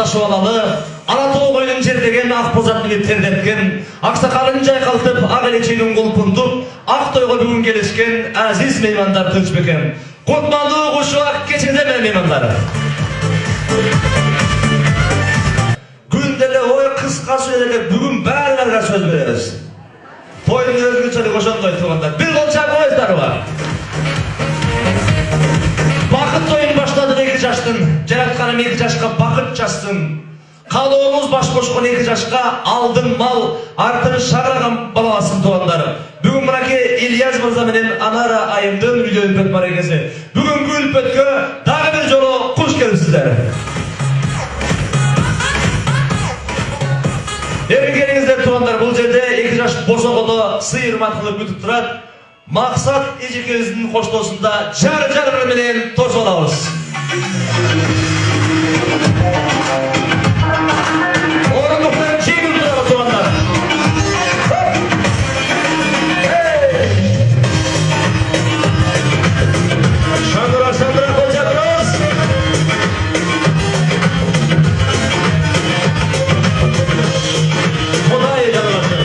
ташып алалы, Алатоо koyun жердеген ак бозатты тердеткен, аксакалын жайкалтып, ак элечейдин колпунтуп, ак тойго бүгүн келишкен азиз меймандар тынч бекен. Кутмандуу кушубак кечиңиздер менен меймандар. Күн деле ой кыска сөз эле бүгүн баарларга сөз беребиз. Тойдун өзгөчөлүгү ошондой туугандар. Бир кол чабыңыздарбы? Бакыт тойун баштадык 2 жаштын, жаратканым 2 жашка бакыт жашсын. Калоомуз баш кошкон 2 жашка алдын мал, артын шагыраган баласын туугандар. Бүгүн мынакей Ильяс мырза менен Анара айымдын үйдө үлпөт барекеси. Бүгүнкү үлпөткө дагы бир жолу куш келипсиздер. Келиңиздер туугандар, бул жерде 2 жаш босогодо сыйырмат кылып күтүп турат. Максат эжекебиздин коштоосунда жар менен тосуп алабыз. Орындыктан жеңил турабы туугандар. Шандыра кожабыз. Кудай жалгасы.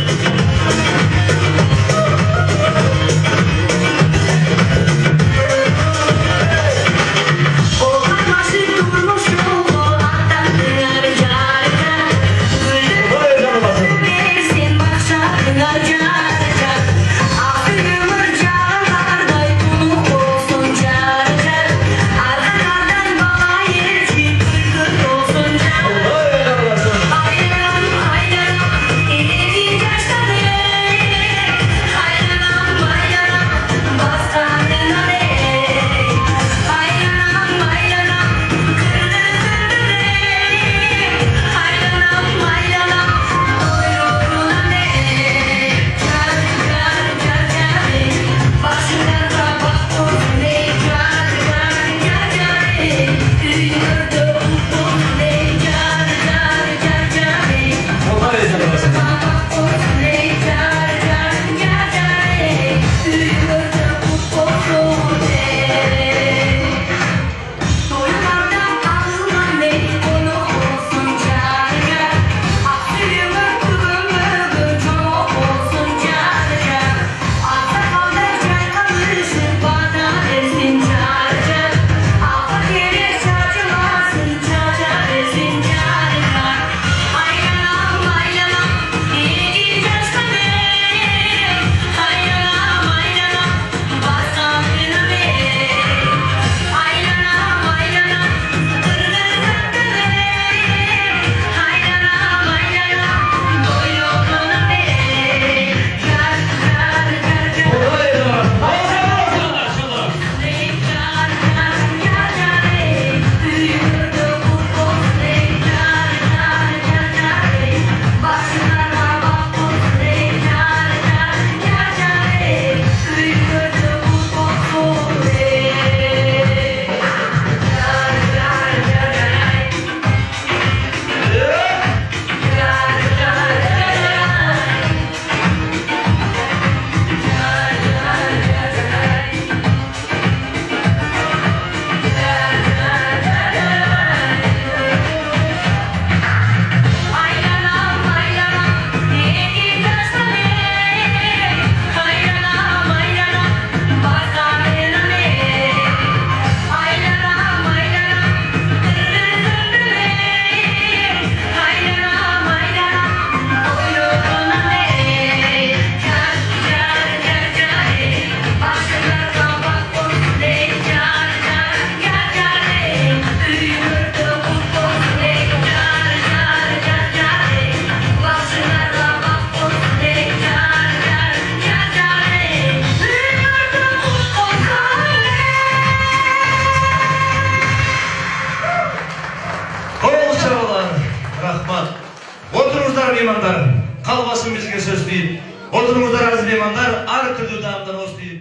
Меймандар, қалбасын бізге сөз дейіп, отырыңыздар азыз меймандар, ар түрді дамдан осы дейіп.